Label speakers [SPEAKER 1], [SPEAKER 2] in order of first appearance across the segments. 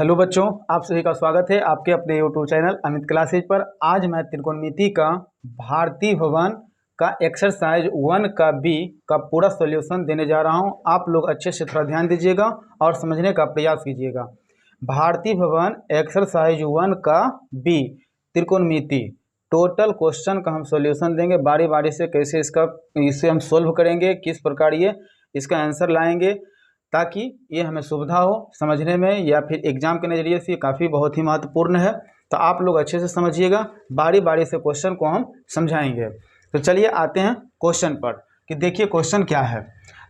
[SPEAKER 1] Hello बच्चों, आप सभी का स्वागत है आपके अपने यूट्यूब चैनल अमित क्लासेज पर। आज मैं त्रिकोणमिति का भारतीय भवन का एक्सरसाइज 1 का बी का पूरा सॉल्यूशन देने जा रहा हूं। आप लोग अच्छे से थोड़ा ध्यान दीजिएगा और समझने का प्रयास कीजिएगा। भारतीय भवन एक्सरसाइज 1 का बी त्रिकोणमिति टोटल क्वेश्चन का हम सॉल्यूशन देंगे बारी बारी से। कैसे इसे हम सोल्व करेंगे, किस प्रकार ये इसका आंसर लाएंगे, ताकि ये हमें सुविधा हो समझने में, या फिर एग्जाम के नज़रिए से काफ़ी बहुत ही महत्वपूर्ण है। तो आप लोग अच्छे से समझिएगा, बारी बारी से क्वेश्चन को हम समझाएंगे। तो चलिए आते हैं क्वेश्चन पर कि देखिए क्वेश्चन क्या है।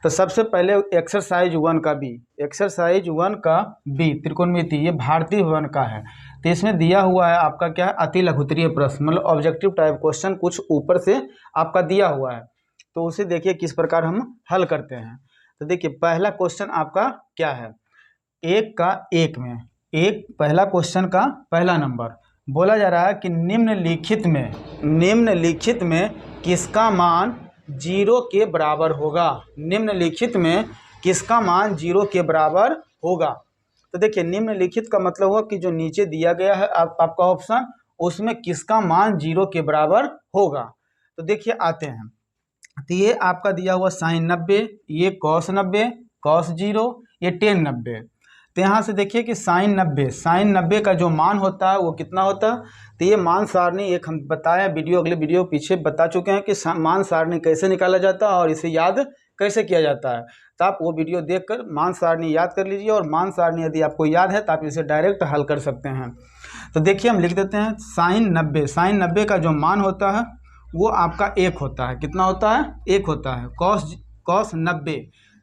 [SPEAKER 1] तो सबसे पहले एक्सरसाइज 1 का बी, एक्सरसाइज 1 का बी त्रिकोणमिति, ये भारतीय भवन का है। तो इसमें दिया हुआ है आपका क्या है, अति लघुत्तरीय प्रश्न, मतलब ऑब्जेक्टिव टाइप क्वेश्चन कुछ ऊपर से आपका दिया हुआ है। तो उसे देखिए किस प्रकार हम हल करते हैं। तो देखिए पहला क्वेश्चन आपका क्या है, एक का एक में, एक पहला क्वेश्चन का पहला नंबर बोला जा रहा है कि निम्नलिखित में किसका मान 0 के बराबर होगा। निम्नलिखित में किसका मान 0 के बराबर होगा। तो देखिए निम्नलिखित का मतलब हुआ कि जो नीचे दिया गया है आपका ऑप्शन, उसमें किसका मान 0 के बराबर होगा। तो देखिए आते हैं। तो ये आपका दिया हुआ साइन 90, ये कॉस 90, कॉस 0, ये टेन 90। तो यहाँ से देखिए कि साइन 90 का जो मान होता है वो कितना होता है। तो ये मान सारणी एक हम बताया अगले वीडियो पीछे बता चुके हैं कि मान सारणी कैसे निकाला जाता है और इसे याद कैसे किया जाता है। तो आप वो वीडियो देखकर मान सारणी याद कर लीजिए, और मान सारणी यदि आपको याद है तो आप इसे डायरेक्ट हल कर सकते हैं। तो देखिए हम लिख देते हैं साइन 90 का जो मान होता है वो आपका 1 होता है। कितना होता है, 1 होता है। कॉस 90,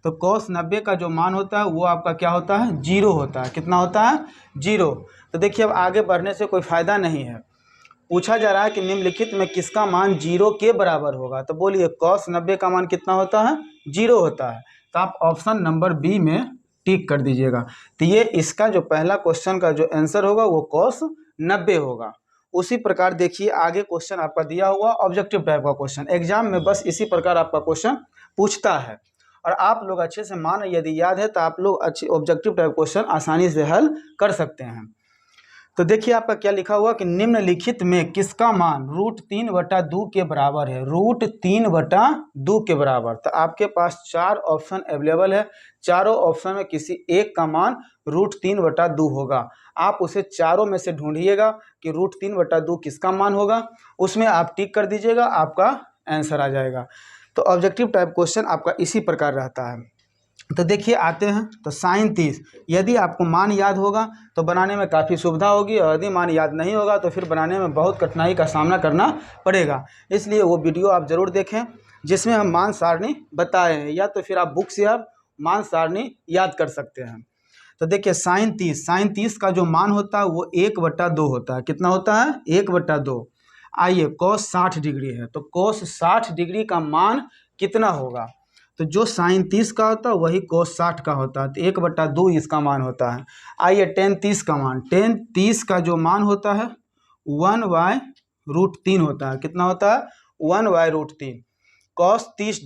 [SPEAKER 1] तो कॉस 90 का जो मान होता है वो आपका क्या होता है, 0 होता है। कितना होता है, 0। तो देखिए अब आगे बढ़ने से कोई फ़ायदा नहीं है। पूछा जा रहा है कि निम्नलिखित में किसका मान 0 के बराबर होगा। तो बोलिए कॉस 90 का मान कितना होता है, 0 होता है। तो आप ऑप्शन नंबर बी में टिक कर दीजिएगा। तो ये इसका जो पहला क्वेश्चन का जो आंसर होगा वो कॉस 90 होगा। उसी प्रकार देखिए आगे क्वेश्चन आपका दिया हुआ ऑब्जेक्टिव टाइप का क्वेश्चन, एग्जाम में बस इसी प्रकार आपका क्वेश्चन पूछता है। और आप लोग अच्छे से मान यदि याद है तो आप लोग अच्छे ऑब्जेक्टिव टाइप क्वेश्चन आसानी से हल कर सकते हैं। तो देखिए आपका क्या लिखा हुआ कि निम्नलिखित में किसका मान √3/2 के बराबर है। √3/2 के बराबर। तो आपके पास 4 ऑप्शन अवेलेबल है, चारों ऑप्शन में किसी एक का मान √3/2 होगा। आप उसे चारों में से ढूंढिएगा कि √3/2 किसका मान होगा, उसमें आप टिक कर दीजिएगा, आपका आंसर आ जाएगा। तो ऑब्जेक्टिव टाइप क्वेश्चन आपका इसी प्रकार रहता है। तो देखिए आते हैं। तो साइन 30, यदि आपको मान याद होगा तो बनाने में काफ़ी सुविधा होगी, और यदि मान याद नहीं होगा तो फिर बनाने में बहुत कठिनाई का सामना करना पड़ेगा। इसलिए वो वीडियो आप ज़रूर देखें जिसमें हम मान सारणी बताए हैं, या तो फिर आप बुक से आप मान सारणी याद कर सकते हैं। तो देखिए साइन 30 का जो मान होता है वो 1/2 होता है। कितना होता है, 1/2। आइए कॉस 60 डिग्री है, तो कॉस 60 डिग्री का मान कितना होगा। तो जो साइन 30 का होता है वही कॉस 60 का होता है। तो 1/2 इसका मान होता है। आइए टेन 30 का मान, टेन 30 का जो मान होता है 1/√3 होता है। कितना होता है, 1/√3। कॉस 30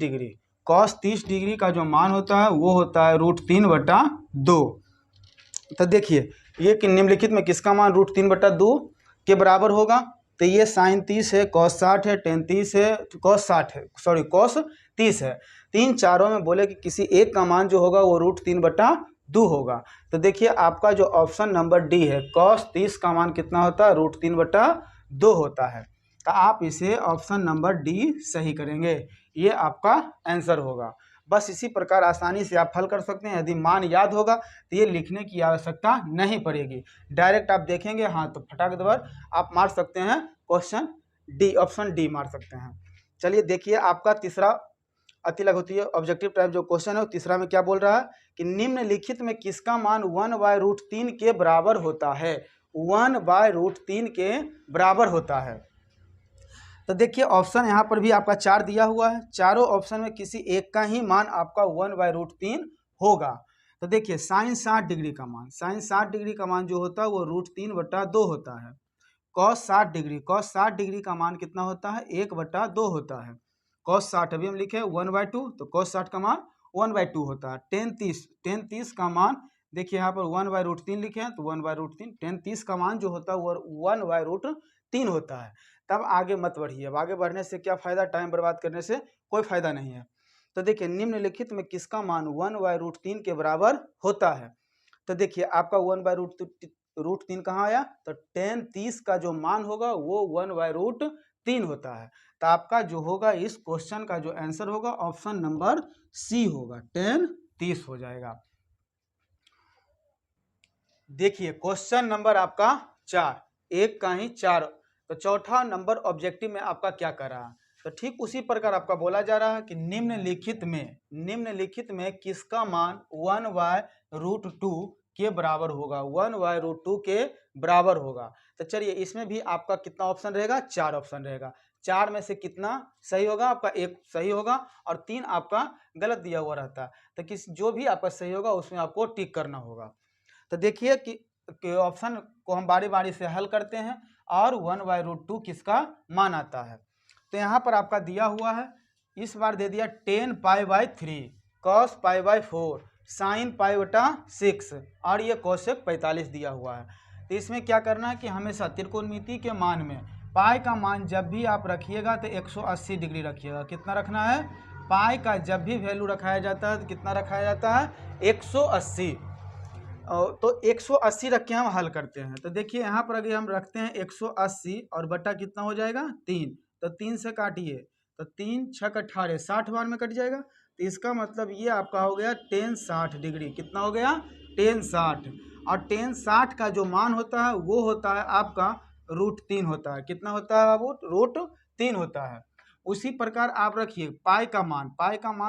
[SPEAKER 1] डिग्री का जो मान होता है वो होता है √3/2। तो देखिए ये कि निम्नलिखित में किसका मान √3/2 के बराबर होगा। तो ये साइन 30 है, कॉस 60 है, टेन 30 है, कॉस 30 है। तीन चारों में बोले कि किसी एक का मान जो होगा वो √3/2 होगा। तो देखिए आपका जो ऑप्शन नंबर डी है, कॉस 30 का मान कितना होता है, √3/2 होता है। तो आप इसे ऑप्शन नंबर डी सही करेंगे, ये आपका आंसर होगा। बस इसी प्रकार आसानी से आप हल कर सकते हैं। यदि मान याद होगा तो ये लिखने की आवश्यकता नहीं पड़ेगी, डायरेक्ट आप देखेंगे हाँ तो फटाक दबर आप मार सकते हैं क्वेश्चन डी, ऑप्शन डी मार सकते हैं। चलिए देखिए आपका तीसरा अति लघुत्तरीय ऑब्जेक्टिव टाइप जो क्वेश्चन है, तीसरा में क्या बोल रहा है कि निम्नलिखित में किसका मान 1/√3 के बराबर होता है। 1/√3 के बराबर होता है। तो देखिए ऑप्शन यहाँ पर भी आपका 4 दिया हुआ है, चारों ऑप्शन में किसी एक का ही मान आपका 1/√3 होगा। तो देखिए साइन 60 डिग्री का मान जो होता है वो √3/2 होता है। कॉस 60 डिग्री का मान कितना होता है, 1/2 होता है। कॉस 60 अभी हम लिखे 1/2, तो कॉस 60 का मान 1/2 होता है। टेन 30 का मान देखिए यहाँ पर 1/√3 लिखे हैं तो 1/√3, 10 का मान जो होता है वो 1/√3 होता है। तब आगे मत बढ़िए, अब आगे बढ़ने से क्या फ़ायदा, टाइम बर्बाद करने से कोई फ़ायदा नहीं है। तो देखिए निम्नलिखित में किसका मान 1/√3 के बराबर होता है। तो देखिए आपका 1/√3 कहाँ आया, तो 10 का जो मान होगा वो 1/√3 होता है। तो आपका जो होगा इस क्वेश्चन का जो आंसर होगा ऑप्शन नंबर सी होगा, 10 हो जाएगा। देखिए क्वेश्चन नंबर आपका 4, एक का ही 4। तो चौथा नंबर ऑब्जेक्टिव में आपका क्या कर रहा है, तो ठीक उसी प्रकार आपका बोला जा रहा है कि निम्नलिखित में किसका मान 1/√2 के बराबर होगा, 1/√2 के बराबर होगा। तो चलिए इसमें भी आपका कितना ऑप्शन रहेगा, 4 ऑप्शन रहेगा। 4 में से कितना सही होगा, आपका 1 सही होगा और 3 आपका गलत दिया हुआ रहता है। तो जो भी आपका सही होगा उसमें आपको टिक करना होगा। तो देखिए कि ऑप्शन को हम बारी बारी से हल करते हैं और 1/√2 किसका मान आता है। तो यहाँ पर आपका दिया हुआ है, इस बार दे दिया 10π/3 cos π/4 sin π/6 और ये कोसेक 45 दिया हुआ है। तो इसमें क्या करना है कि हमेशा त्रिकोणमिति के मान में पाई का मान जब भी आप रखिएगा तो 180 डिग्री रखिएगा। कितना रखना है, पाई का जब भी वैल्यू रखाया जाता है तो कितना रखाया जाता है, 180। तो 180 रख के हम हल करते हैं। तो देखिए यहाँ पर अगर हम रखते हैं 180 और बटा कितना हो जाएगा, 3, तो 3 से काटिए तो 3 6 18 60 बार में कट जाएगा। तो इसका मतलब ये आपका हो गया 1060 डिग्री। कितना हो गया, 1060। और 1060 का जो मान होता है वो होता है आपका √3 होता है। कितना होता है बाबू, √3 होता है। उसी प्रकार आप रखिए पाई का मान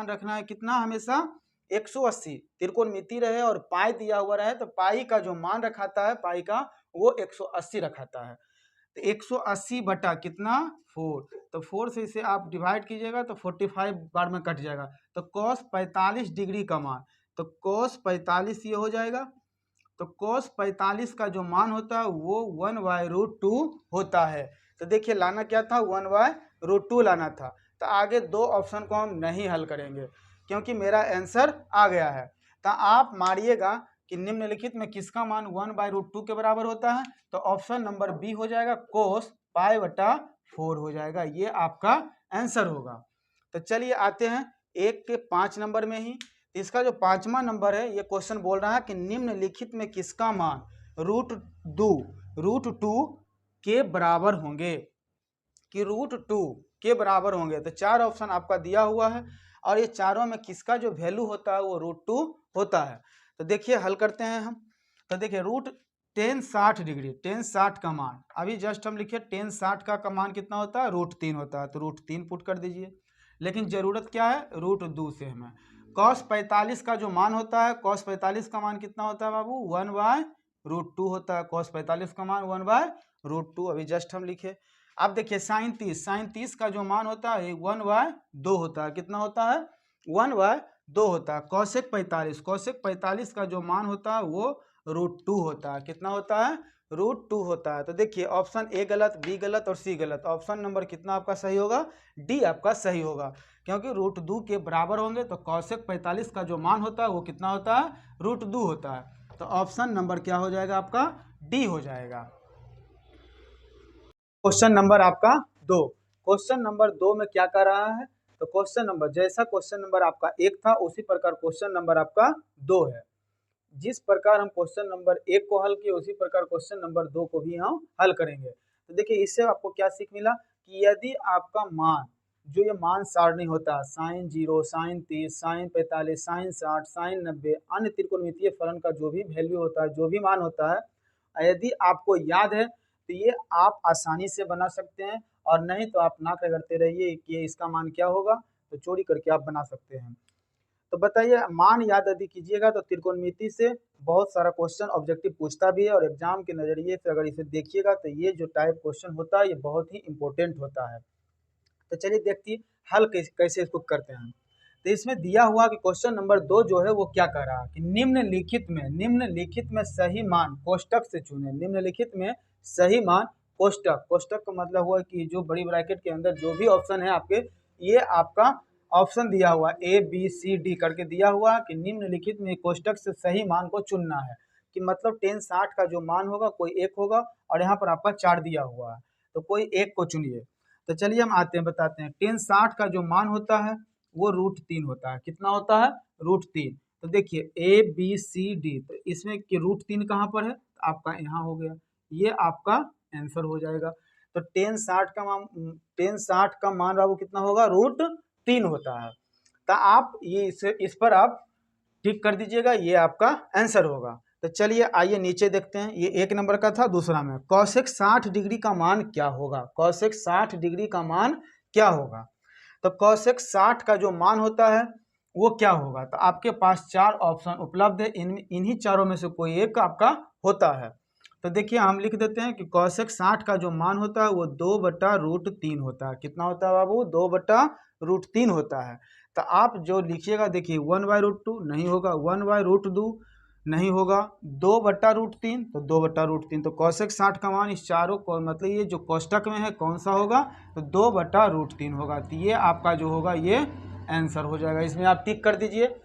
[SPEAKER 1] रखना है कितना, हमेशा 180। त्रिकोणमिति रहे और पाई दिया हुआ रहे तो पाई का जो मान रखाता है पाई का वो 180 रखाता है। तो 180 बटा कितना, 4, तो 4 से इसे आप डिवाइड कीजिएगा तो 45 बार में कट जाएगा। तो cos 45 डिग्री का मान, तो cos 45 ये हो जाएगा। तो cos 45 का जो मान होता है वो 1/√2 होता है। तो देखिए लाना क्या था, 1/√2 लाना था। तो आगे दो ऑप्शन को हम नहीं हल करेंगे क्योंकि मेरा आंसर आ गया है। तो आप मारिएगा कि निम्नलिखित में किसका मान 1/√2 के बराबर होता है, तो ऑप्शन नंबर बी हो जाएगा, cos π/4 हो जाएगा। ये आपका आंसर होगा। तो चलिए आते हैं 1 के 5 नंबर में ही। इसका जो 5वां नंबर है ये क्वेश्चन बोल रहा है कि निम्नलिखित में किसका मान √2 के बराबर होंगे, कि √2 के बराबर होंगे। तो 4 ऑप्शन आपका दिया हुआ है और ये चारों में किसका जो वैल्यू होता है वो √2 होता है। तो देखिए हल करते हैं हम। तो देखिए √1060 डिग्री, 1060 का मान अभी जस्ट हम लिखे 1060 का मान कितना होता है, √3 होता है। तो √3 पुट कर दीजिए। लेकिन ज़रूरत क्या है, √2 से हमें। cos 45 का जो मान होता है, cos 45 का मान कितना होता है बाबू, 1/√2 होता है। cos 45 का मान 1/√2 अभी जस्ट हम लिखे। अब देखिए sin 30 का जो मान होता है 1/2 होता है। कितना होता है, 1/2 होता है। cosec 45 का जो मान होता है वो √2 होता है। कितना होता है, √2 होता है। तो देखिए ऑप्शन ए गलत, बी गलत और सी गलत। ऑप्शन नंबर कितना आपका सही होगा, डी आपका सही होगा, क्योंकि √2 के बराबर होंगे तो cosec 45 का जो मान होता है वो कितना होता है, √2 होता है। तो ऑप्शन नंबर क्या हो जाएगा आपका, डी हो जाएगा। क्वेश्चन नंबर आपका 2। क्वेश्चन नंबर 2 में क्या कर रहा है, तो क्वेश्चन नंबर जैसा क्वेश्चन नंबर आपका 1 था उसी प्रकार क्वेश्चन नंबर आपका 2 है। जिस प्रकार हम क्वेश्चन नंबर 1 को हल किए उसी प्रकार क्वेश्चन नंबर 2 को भी हम हल करेंगे। तो देखिए इससे आपको क्या सीख मिला कि यदि आपका मान, जो ये मान सारणी होता है sin 0, sin 30, sin 45, sin 60, sin 90, अन्य त्रिकोणमितीय फलन का जो भी वैल्यू होता है, जो भी मान होता है, यदि आपको याद है तो ये आप आसानी से बना सकते हैं, और नहीं तो आप ना करते रहिए कि इसका मान क्या होगा, तो चोरी करके आप बना सकते हैं। तो बताइए मान याद यदि कीजिएगा तो त्रिकोणमिति से बहुत सारा क्वेश्चन ऑब्जेक्टिव पूछता भी है, और एग्जाम के नजरिए से अगर इसे देखिएगा तो ये जो टाइप क्वेश्चन होता है ये बहुत ही इंपॉर्टेंट होता है। तो चलिए देखिए हल कैसे इसको करते हैं। तो इसमें दिया हुआ कि क्वेश्चन नंबर 2 जो है वो क्या कर रहा है कि निम्नलिखित में सही मान कोष्टक से चुने। निम्नलिखित में सही मान कोष्टक का मतलब हुआ कि जो बड़ी ब्रैकेट के अंदर जो भी ऑप्शन है आपके, ये आपका ऑप्शन दिया हुआ ए बी सी डी करके दिया हुआ कि निम्नलिखित में कोष्टक से सही मान को चुनना है, कि मतलब 1060 का जो मान होगा कोई एक होगा और यहाँ पर आपका 4 दिया हुआ है, तो कोई एक को चुनिए। तो चलिए हम आते हैं, बताते हैं। 1060 का जो मान होता है वो √3 होता है। कितना होता है? √3। तो देखिए ए बी सी डी, तो इसमें कि √3 कहाँ पर है? तो आपका यहाँ हो गया, ये आपका आंसर हो जाएगा। तो 1060 का मान बाबू कितना होगा? √3 होता है। तो आप ये इस पर आप टिक कर दीजिएगा, ये आपका आंसर होगा। तो चलिए आइए नीचे देखते हैं, ये 1 नंबर का था। दूसरा में कौशिक 60 डिग्री का मान क्या होगा? कौशिक 60 डिग्री का मान क्या होगा? तो कौशिक 60 का जो मान होता है वो क्या होगा? तो आपके पास 4 ऑप्शन उपलब्ध है, इन्हीं चारों में से कोई एक आपका होता है। तो देखिए हम लिख देते हैं कि कौशिक 60 का जो मान होता है वो 2/√3 होता है। कितना होता है बाबू? 2/√3 होता है। तो आप जो लिखिएगा, देखिए 1/√2 नहीं होगा, 1/√2 नहीं होगा, 2/√3 तो 2/√3। तो कौशिक 60 का मान इस चारों को, मतलब ये जो कोष्टक में है कौन सा होगा? तो 2/√3 होगा। तो ये आपका जो होगा ये आंसर हो जाएगा। इसमें आप टिक कर दीजिए,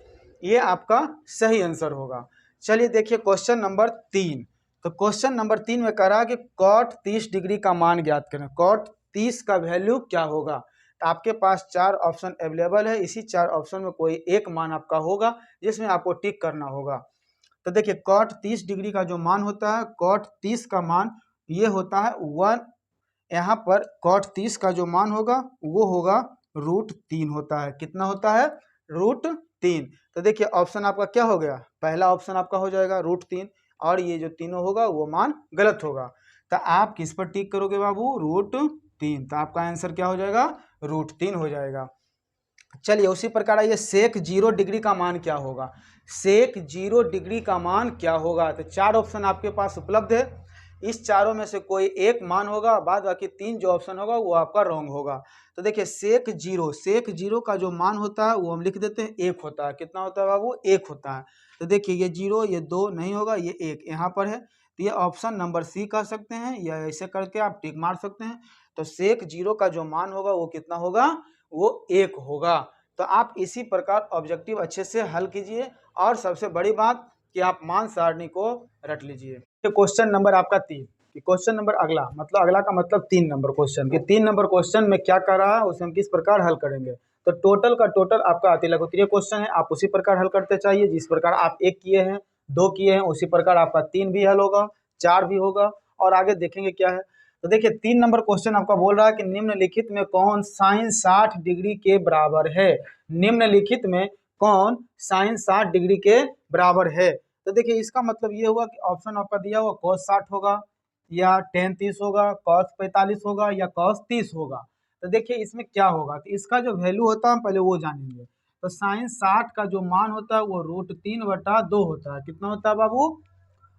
[SPEAKER 1] ये आपका सही आंसर होगा। चलिए देखिए क्वेश्चन नंबर 3। तो क्वेश्चन नंबर 3 में कह रहा है कि cot 30 डिग्री का मान ज्ञात करें। cot 30 का वैल्यू क्या होगा? तो आपके पास 4 ऑप्शन अवेलेबल है, इसी 4 ऑप्शन में कोई एक मान आपका होगा जिसमें आपको टिक करना होगा। तो देखिए cot 30 डिग्री का जो मान होता है, cot 30 का मान ये होता है 1, यहाँ पर cot 30 का जो मान होगा वो होगा √3 होता है। कितना होता है? √3। तो देखिए ऑप्शन आपका क्या हो गया? पहला ऑप्शन आपका हो जाएगा √3, और ये जो तीनों होगा वो मान गलत होगा। तो आप किस पर टिक करोगे बाबू? √3। तो आपका आंसर क्या हो जाएगा? √3 हो जाएगा। चलिए उसी प्रकार ये सेक 0 डिग्री का मान क्या होगा? सेक 0 डिग्री का मान क्या होगा? तो 4 ऑप्शन आपके पास उपलब्ध है, इस चारों में से कोई एक मान होगा, बाद बाकी 3 जो ऑप्शन होगा वो आपका रॉन्ग होगा। तो देखिए सेक 0 का जो मान होता है वो हम लिख देते हैं 1 होता है। कितना होता है बाबू? 1 होता है। तो देखिए ये 0, ये 2 नहीं होगा, ये 1 यहाँ पर है, तो ये ऑप्शन नंबर सी कह सकते हैं, या ऐसे करके आप टिक मार सकते हैं। तो सेक 0 का जो मान होगा वो कितना होगा? वो 1 होगा। तो आप इसी प्रकार ऑब्जेक्टिव अच्छे से हल कीजिए, और सबसे बड़ी बात कि आप मान सारणी को रट लीजिए। तो क्वेश्चन नंबर आपका 3, कि क्वेश्चन नंबर अगला, मतलब अगला का मतलब 3 नंबर क्वेश्चन, कि 3 नंबर क्वेश्चन में क्या कर रहा है उसे हम किस प्रकार हल करेंगे। तो टोटल का टोटल आपका अति लघुत्तरीय क्वेश्चन है, आप उसी प्रकार हल करते चाहिए। जिस प्रकार आप 1 किए हैं, 2 किए हैं, उसी प्रकार आपका 3 भी हल होगा, 4 भी होगा, और आगे देखेंगे क्या है। तो देखिए 3 नंबर क्वेश्चन आपका बोल रहा है कि निम्नलिखित में कौन sin 60 डिग्री के बराबर है? निम्नलिखित में कौन sin 60 डिग्री के बराबर है? तो देखिए इसका मतलब ये हुआ कि ऑप्शन आपका दिया हुआ cos 60 होगा, या tan 30 होगा, cos 45 होगा, या cos 30 होगा। तो देखिए इसमें क्या होगा, तो इसका जो वैल्यू होता है पहले वो जानेंगे। तो sin 60 का जो मान होता है वो √3/2 होता है। कितना होता है बाबू?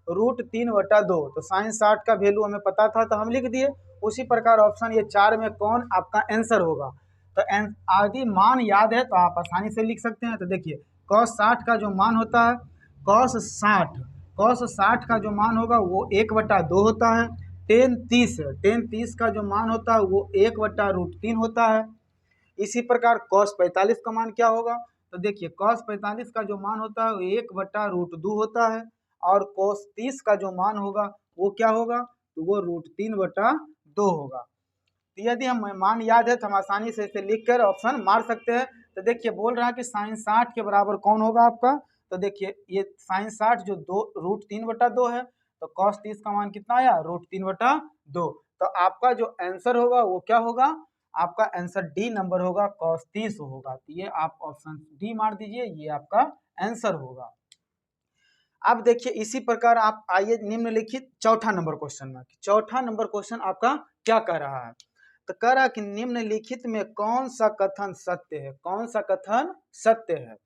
[SPEAKER 1] √3/2। तो sin 60 का वैल्यू हमें पता था तो हम लिख दिए। उसी प्रकार ऑप्शन ये 4 में कौन आपका आंसर होगा? तो यदि मान याद है तो आप आसानी से लिख सकते हैं। तो देखिए cos 60 का जो मान होता है, cos 60 का जो मान होगा वो 1/2 होता है। tan 30 का जो मान होता है वो 1/√3 होता है। इसी प्रकार cos 45 का मान क्या होगा? तो देखिए cos 45 का जो मान होता है वो 1/√2 होता है, और cos 30 का जो मान होगा वो क्या होगा? तो वो √3/2 होगा। तो यदि हम मान याद है तो हम आसानी से इसे लिख कर ऑप्शन मार सकते हैं। तो देखिए बोल रहा है कि sin 60 के बराबर कौन होगा आपका? तो देखिए ये sin 60 जो √3/2 है, तो cos 30 का मान कितना आया? √3/2। तो आपका जो आंसर होगा वो क्या होगा? आपका आंसर डी नंबर होगा, cos 30 होगा। तो ये आप ऑप्शन डी मार दीजिए, ये आपका आंसर होगा। अब देखिए इसी प्रकार आप आइए निम्नलिखित चौथा नंबर क्वेश्चन में। चौथा नंबर क्वेश्चन आपका क्या कह रहा है? तो कह रहा है कि निम्नलिखित में कौन सा कथन सत्य है? कौन सा कथन सत्य है?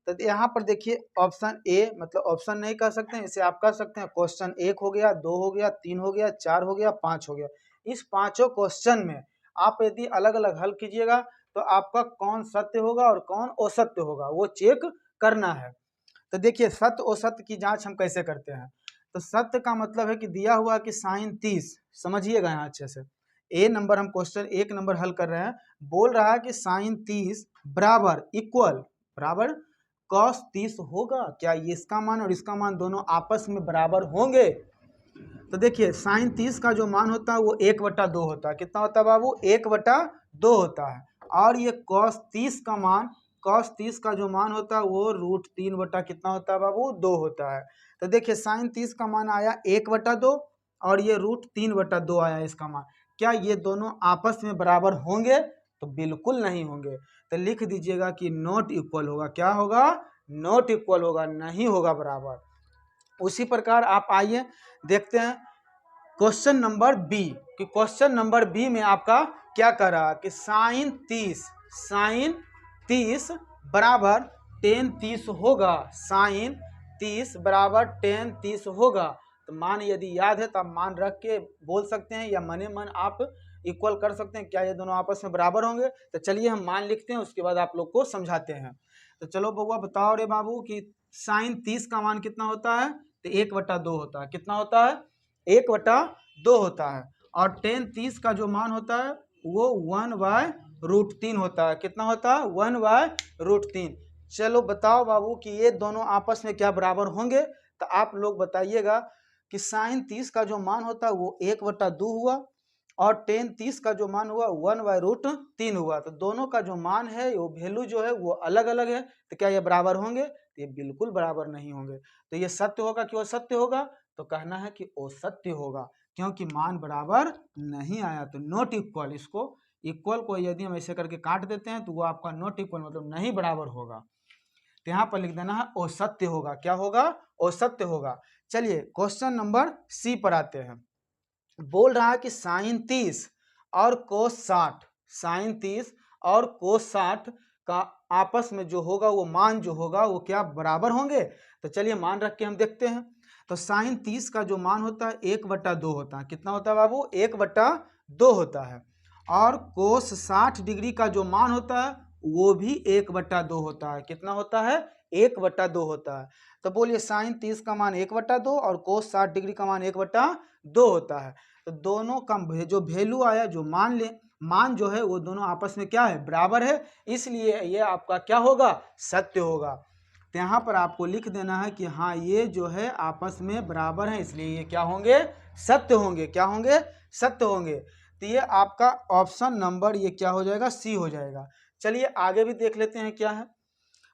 [SPEAKER 1] तो यहाँ पर देखिए ऑप्शन ए, मतलब ऑप्शन नहीं कह सकते हैं, इसे आप कह सकते हैं क्वेश्चन 1 हो गया, 2 हो गया, 3 हो गया, 4 हो गया, 5 हो गया। इस पांचों क्वेश्चन में आप यदि अलग अलग हल कीजिएगा तो आपका कौन सत्य होगा और कौन असत्य होगा वो चेक करना है। तो देखिए सत्य असत्य की जांच हम कैसे करते हैं। तो सत्य का मतलब है कि दिया हुआ कि sin 30, समझिएगा यहाँ अच्छे से, ए नंबर हम क्वेश्चन 1 नंबर हल कर रहे हैं। बोल रहा है कि साइन 30 बराबर इक्वल बराबर कॉस 30 होगा। क्या ये इसका मान और इसका मान दोनों आपस में बराबर होंगे? तो देखिए साइन 30 का जो मान होता है वो 1/2 होता है। कितना होता है बाबू? 1/2 होता है। और ये कॉस 30 का मान, कॉस 30 का जो मान होता है वो √3 बटा कितना होता है बाबू? 2 होता है। तो देखिए साइन 30 का मान आया 1/2 और ये √3/2 आया इसका मान। क्या ये दोनों आपस में बराबर होंगे? तो बिल्कुल नहीं होंगे। तो लिख दीजिएगा कि नॉट इक्वल होगा। क्या होगा? नॉट इक्वल होगा, नहीं होगा बराबर। उसी प्रकार आप आइए देखते हैं क्वेश्चन नंबर बी, कि क्वेश्चन नंबर बी में आपका क्या कह रहा है कि साइन 30 बराबर टेन 30 होगा। साइन 30 बराबर टेन 30 होगा। तो मान यदि याद है तो आप मान रख के बोल सकते हैं या मने मन आप इक्वल कर सकते हैं। क्या ये दोनों आपस में बराबर होंगे? तो चलिए हम मान लिखते हैं, उसके बाद आप लोग को समझाते हैं। तो चलो बउआ बताओ रे बाबू कि साइन 30 का मान कितना होता है? तो 1/2 होता है। कितना होता है? 1/2 होता है। और टेन 30 का जो मान होता है वो 1/√3 होता है। कितना होता है? 1/√3। चलो बताओ बाबू कि ये दोनों आपस में क्या बराबर होंगे? तो आप लोग बताइएगा कि साइन 30 का जो मान होता है वो 1/2 हुआ और टेन 30 का जो मान हुआ 1/√3 हुआ। तो दोनों का जो मान है वो वैल्यू जो है वो अलग अलग है। तो क्या ये बराबर होंगे? तो ये बिल्कुल बराबर नहीं होंगे। तो ये सत्य होगा कि असत्य होगा? तो कहना है कि असत्य होगा, क्योंकि मान बराबर नहीं आया। तो नॉट इक्वल, इसको इक्वल को यदि हम ऐसे करके काट देते हैं तो वो आपका नॉट इक्वल मतलब नहीं बराबर होगा। तो यहाँ पर लिख देना है असत्य होगा। क्या होगा? असत्य होगा। चलिए क्वेश्चन नंबर सी पर आते हैं। बोल रहा है कि साइन 30 और कोस 60, साइन 30 और कोस 60 का आपस में जो होगा वो मान जो होगा वो क्या बराबर होंगे? तो चलिए मान रख के हम देखते हैं। तो साइन 30 का जो मान होता है 1/2 होता है। कितना होता है बाबू? 1/2 होता है। और कोस 60 डिग्री का जो मान होता है वो भी 1/2 होता है। कितना होता है? 1/2 होता है। तो बोलिए साइन 30 का मान 1/2 और कोस 60 डिग्री का मान 1/2 होता है। तो दोनों का जो वैल्यू आया, जो मान जो है वो दोनों आपस में क्या है? बराबर है। इसलिए ये आपका क्या होगा? सत्य होगा। तो यहाँ पर आपको लिख देना है कि हाँ ये जो है आपस में बराबर है, इसलिए ये क्या होंगे? सत्य होंगे। क्या होंगे? सत्य होंगे। तो ये आपका ऑप्शन नंबर ये क्या हो जाएगा? सी हो जाएगा। चलिए आगे भी देख लेते हैं क्या है।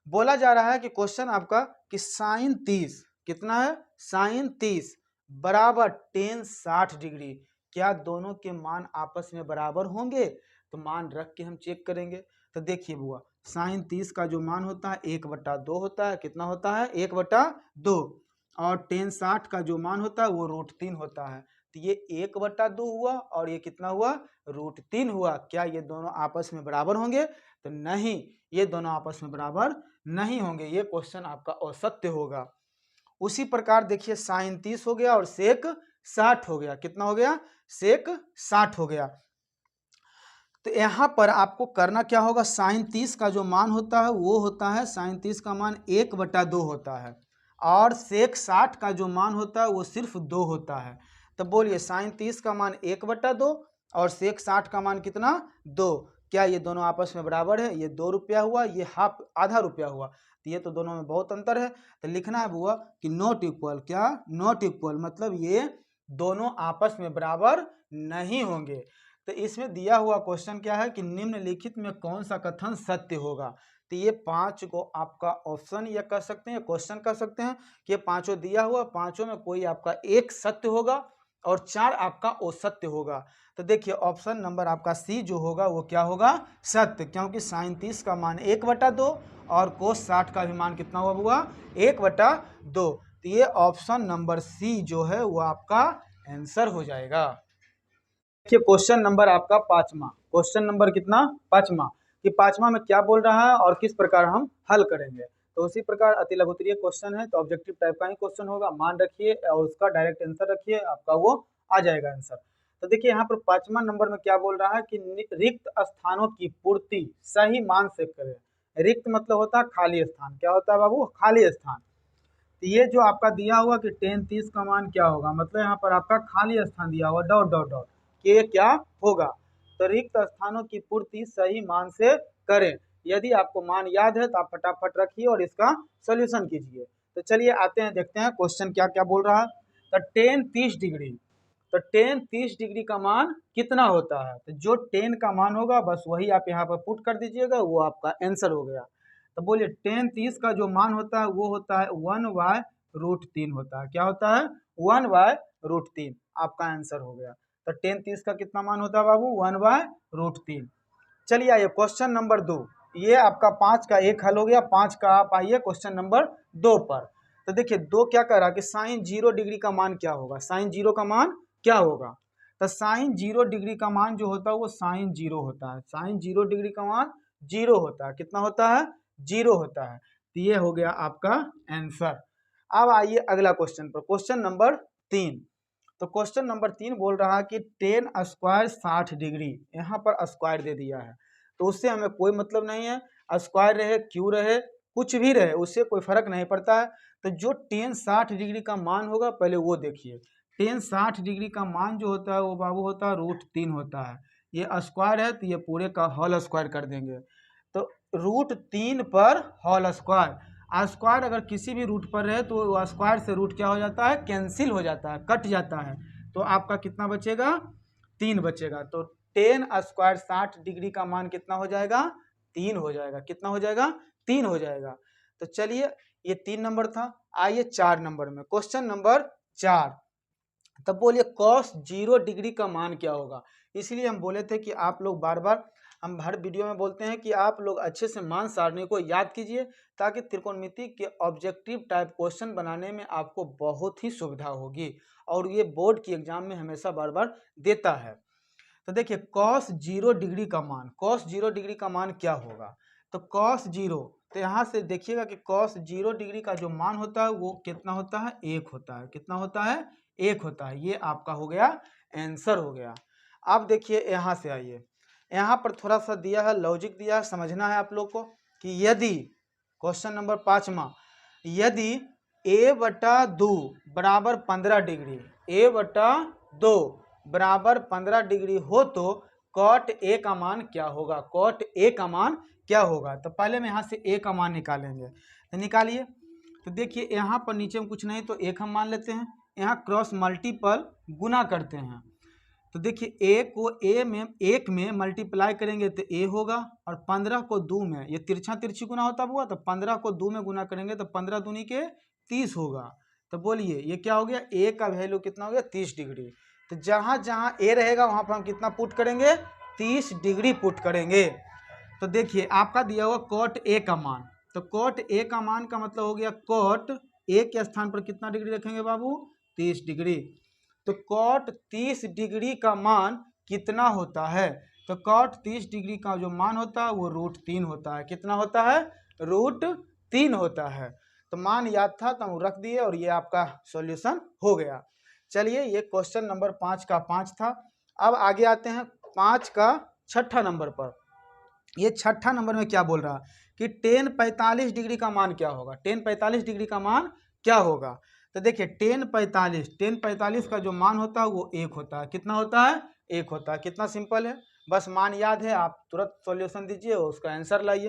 [SPEAKER 1] बोला जा रहा है कि क्वेश्चन आपका कि साइन 30 कितना है? साइन 30 बराबर टेन 60 डिग्री, क्या दोनों के मान आपस में बराबर होंगे? तो मान रख के हम चेक करेंगे। तो देखिए बुआ, साइन 30 का जो मान होता है 1/2 होता है। कितना होता है? 1/2। और टेन 60 का जो मान होता है वो √3 होता है। तो ये 1/2 हुआ और ये कितना हुआ? √3 हुआ। क्या ये दोनों आपस में बराबर होंगे? तो नहीं, ये दोनों आपस में बराबर नहीं होंगे। ये क्वेश्चन आपका असत्य होगा। उसी प्रकार देखिए साइन 30 हो गया और सेक 60 हो गया। कितना हो गया? सेक 60 हो गया। तो यहाँ पर आपको करना क्या होगा? साइन 30 का जो मान होता है वो होता है, साइन 30 का मान 1/2 होता है और सेक 60 का जो मान होता है वो सिर्फ 2 होता है। तो बोलिए साइन 30 का मान 1/2 और सेक 60 का मान कितना? 2। क्या ये दोनों आपस में बराबर है? ये 2 रुपया हुआ, ये हाफ आधा रुपया हुआ। तो ये तो दोनों में बहुत अंतर है। तो लिखना है बुआ कि नॉट इक्वल। क्या? नॉट इक्वल मतलब ये दोनों आपस में बराबर नहीं होंगे। तो इसमें दिया हुआ क्वेश्चन क्या है कि निम्नलिखित में कौन सा कथन सत्य होगा? तो ये 5 को आपका ऑप्शन या कह सकते हैं, क्वेश्चन कह सकते हैं कि ये पांचों दिया हुआ, पांचों में कोई आपका एक सत्य होगा और 4 आपका असत्य होगा। तो देखिए ऑप्शन नंबर आपका सी जो होगा वो क्या होगा? सत्य, क्योंकि साइन 30 का मान 1/2 और कोस 60 का भी मान कितना हुआ? 1/2। तो ये ऑप्शन नंबर सी जो है वो आपका आंसर हो जाएगा। देखिए क्वेश्चन नंबर आपका 5वां, क्वेश्चन नंबर कितना? 5वां, कि 5वां में क्या बोल रहा है और किस प्रकार हम हल करेंगे। तो उसी प्रकार अति लघुत्तरीय क्वेश्चन है, तो ऑब्जेक्टिव टाइप का ही क्वेश्चन होगा। मान रखिए और उसका डायरेक्ट आंसर रखिए, आपका वो आ जाएगा आंसर। तो देखिए यहाँ पर 5वां नंबर में क्या बोल रहा है कि रिक्त स्थानों की पूर्ति सही मान से करें। रिक्त मतलब होता है खाली स्थान। क्या होता है बाबू? खाली स्थान। तो ये जो आपका दिया हुआ कि टेन 30 का मान क्या होगा, मतलब यहाँ पर आपका खाली स्थान दिया हुआ डॉट डॉट डॉट। कि ये क्या होगा। तो रिक्त स्थानों की पूर्ति सही मान से करें। यदि आपको मान याद है तो आप फटाफट रखिए और इसका सोल्यूशन कीजिए। तो चलिए आते हैं, देखते हैं क्वेश्चन क्या क्या बोल रहा है। तो टेन 30 डिग्री, तो टेन 30 डिग्री का मान कितना होता है। तो जो टेन का मान होगा बस वही आप यहाँ पर पुट कर दीजिएगा, वो आपका आंसर हो गया। तो बोलिए टेन 30 का जो मान होता है वो होता है 1/√3 होता है। क्या होता है? 1/√3। आपका आंसर हो गया। तो टेन 30 का कितना मान होता है बाबू? 1/√3। चलिए आइए क्वेश्चन नंबर 2। ये आपका 5 का एक हल हो गया। 5 का आप आइए क्वेश्चन नंबर 2 पर। तो देखिए 2 क्या कह रहा है कि साइन 0 डिग्री का मान क्या होगा। साइन 0 का मान क्या होगा? तो साइन 0 डिग्री का मान जो होता है वो साइन 0 होता है। साइन 0 डिग्री का मान 0 होता है। कितना होता है? 0 होता है। तो ये हो गया आपका आंसर। अब आइए अगला क्वेश्चन पर, क्वेश्चन नंबर 3। तो क्वेश्चन नंबर 3 बोल रहा है कि टेन स्क्वायर 60 डिग्री, यहाँ पर स्क्वायर दे दिया है तो उससे हमें कोई मतलब नहीं है। स्क्वायर रहे क्यों रहे कुछ भी रहे उससे कोई फर्क नहीं पड़ता है। तो जो टेन 60 डिग्री का मान होगा पहले वो देखिए। टेन 60 डिग्री का मान जो होता है वो बाबू होता है √3 होता है। ये स्क्वायर है तो ये पूरे का होल स्क्वायर कर देंगे। तो √3 पर होल स्क्वायर, स्क्वायर अगर किसी भी रूट पर रहे तो स्क्वायर से रूट क्या हो जाता है? कैंसिल हो जाता है, कट जाता है। तो आपका कितना बचेगा? 3 बचेगा। तो टेन स्क्वायर 60 डिग्री का मान कितना हो जाएगा? 3 हो जाएगा। कितना हो जाएगा? 3 हो जाएगा। तो चलिए ये 3 नंबर था। आइए 4 नंबर में, क्वेश्चन नंबर 4। तब बोलिए कॉस 0 डिग्री का मान क्या होगा। इसलिए हम बोले थे कि आप लोग बार बार, हम हर वीडियो में बोलते हैं कि आप लोग अच्छे से मान सारणी को याद कीजिए ताकि त्रिकोणमिति के ऑब्जेक्टिव टाइप क्वेश्चन बनाने में आपको बहुत ही सुविधा होगी और ये बोर्ड की एग्जाम में हमेशा बार बार देता है। तो देखिए कॉस 0 डिग्री का मान, कॉस 0 डिग्री का मान क्या होगा। तो कॉस 0, तो यहाँ से देखिएगा कि कॉस 0 डिग्री का जो मान होता है वो कितना होता है? 1 होता है। कितना होता है? 1 होता है। ये आपका हो गया आंसर हो गया। अब देखिए यहाँ से आइए, यहाँ पर थोड़ा सा दिया है, लॉजिक दिया है, समझना है आप लोग को कि यदि क्वेश्चन नंबर 5वां, यदि a/2 बराबर 15 डिग्री, a/2 बराबर 15 डिग्री हो तो कॉट ए का मान क्या होगा? कॉट ए का मान क्या होगा? तो पहले हम यहाँ से ए का मान निकालेंगे। तो निकालिए। तो देखिए यहाँ पर नीचे में कुछ नहीं तो एक हम मान लेते हैं, यहाँ क्रॉस मल्टीपल गुना करते हैं। तो देखिए ए को ए में 1 में मल्टीप्लाई करेंगे तो ए होगा और 15 को 2 में, ये तिरछा तिरछी गुना होता हुआ, तो 15 को 2 में गुना करेंगे तो 15 दूनी के 30 होगा। तो बोलिए ये क्या हो गया? ए का वैल्यू कितना हो गया? 30 डिग्री। तो जहाँ जहाँ ए रहेगा वहाँ पर हम कितना पुट करेंगे? 30 डिग्री पुट करेंगे। तो देखिए आपका दिया हुआ कॉट ए का मान, तो कॉट ए का मान का मतलब हो गया कॉट ए के स्थान पर कितना डिग्री रखेंगे बाबू? 30 डिग्री। तो कॉट 30 डिग्री का मान कितना होता है? तो कॉट 30 डिग्री का जो मान होता है वो √3 होता है। कितना होता है? √3 होता है। तो मान याद था तो हम रख दिए और ये आपका सॉल्यूशन हो गया। चलिए ये क्वेश्चन नंबर 5 का 5 था। अब आगे आते हैं 5 का 6ठा नंबर पर। ये 6ठा नंबर में क्या बोल रहा है कि टेन 45 डिग्री का मान क्या होगा? टेन 45 डिग्री का मान क्या होगा? तो देखिए टेन 45 का जो मान होता है वो 1 होता है। कितना होता है? 1 होता है। कितना सिंपल है, बस मान याद है, आप तुरंत सॉल्यूशन दीजिए और उसका आंसर लाइए।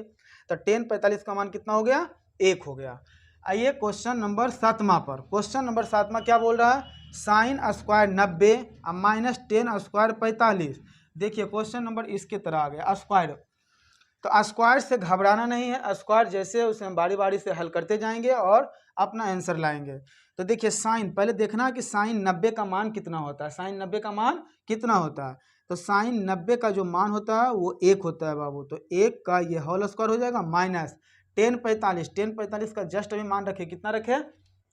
[SPEAKER 1] तो टेन 45 का मान कितना हो गया? 1 हो गया। आइए क्वेश्चन नंबर 7वां पर। क्वेश्चन नंबर 7वां क्या बोल रहा है? साइन स्क्वायर 90 और माइनस टेन स्क्वायर 45। देखिए क्वेश्चन नंबर इसके तरह आ गया स्क्वायर। तो स्क्वायर से घबराना नहीं है, स्क्वायर जैसे उसे हम बारी बारी से हल करते जाएंगे और अपना आंसर लाएंगे। तो देखिए साइन, पहले देखना है कि साइन 90 का मान कितना होता है। साइन 90 का मान कितना होता है? तो साइन 90 का जो मान होता है वो 1 होता है बाबू। तो 1 का ये होल स्क्वायर हो जाएगा माइनस टेन 45 का जस्ट अभी मान रखे, कितना रखे?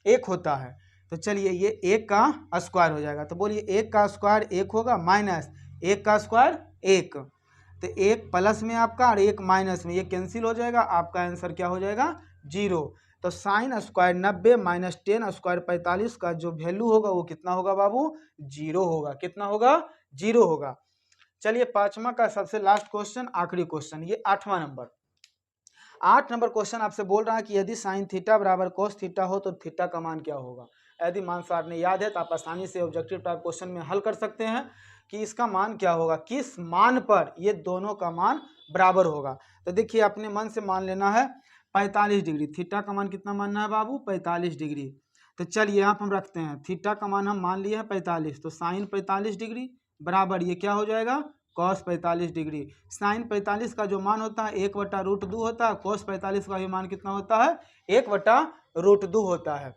[SPEAKER 1] 1 होता है। तो चलिए ये 1 का स्क्वायर हो जाएगा। तो बोलिए 1 का स्क्वायर 1 होगा माइनस 1 का स्क्वायर 1। तो 1 प्लस में आपका और 1 माइनस में, ये कैंसिल हो जाएगा, आपका आंसर क्या हो जाएगा? 0। तो sine square 90 minus ten square 45 का जो वैल्यू होगा वो कितना होगा बाबू? 0 होगा। कितना होगा? 0 होगा। चलिए 5वां का सबसे लास्ट क्वेश्चन, आखिरी क्वेश्चन, ये 8वां नंबर। 8 नंबर क्वेश्चन आपसे बोल रहा है कि यदि साइन थीटा बराबर कोस थीटा हो तो थीटा का मान क्या होगा। यदि मान सारणी याद है तो आप आसानी से ऑब्जेक्टिव टाइप क्वेश्चन में हल कर सकते हैं कि इसका मान क्या होगा, किस मान पर ये दोनों का मान बराबर होगा। तो देखिए अपने मन से मान लेना है 45 डिग्री, थीटा का मान कितना मानना है बाबू 45 डिग्री। तो चलिए यहाँ पर हम रखते हैं थीटा का मान हम मान लिए हैं 45, तो साइन 45 डिग्री बराबर ये क्या हो जाएगा कॉस 45 डिग्री। साइन 45 का जो मान होता है 1/√2 होता है, कॉस 45 का भी मान कितना होता है 1/√2 होता है।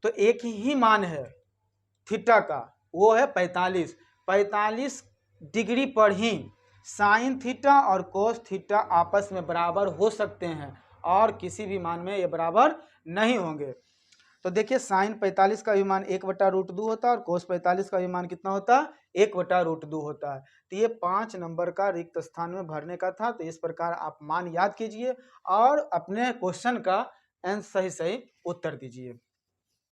[SPEAKER 1] तो एक ही मान है थीटा का, वो है 45। 45 डिग्री पर ही साइन थीटा और कोस थीटा आपस में बराबर हो सकते हैं और किसी भी मान में ये बराबर नहीं होंगे। तो देखिए साइन 45 का भी मान 1/√2 होता है और कोस 45 का भी मान कितना होता है 1/√2 होता है। तो ये 5 नंबर का रिक्त स्थान में भरने का था। तो इस प्रकार आप मान याद कीजिए और अपने क्वेश्चन का सही सही उत्तर दीजिए।